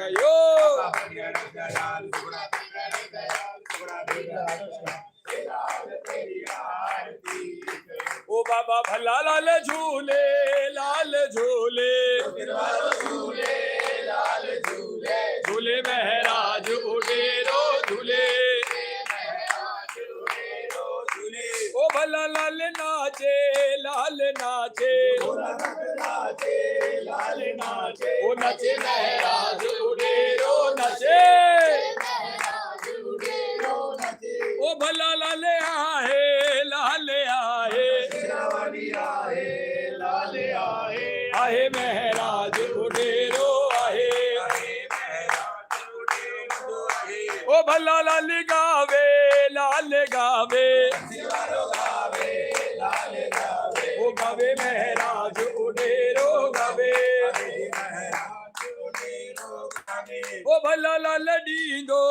गयो ओ बाबा भला लाल झूले झूले महराज उडेरो झूले ओ भला लाल नाचे ओ नचे महराज उडेरो नचे ओ भला लाल आहे आहे महराज उडेरो आहे ओ भला लाल गावे ओ गावे महराज उडेरो गावे ओ भला लाल डींदो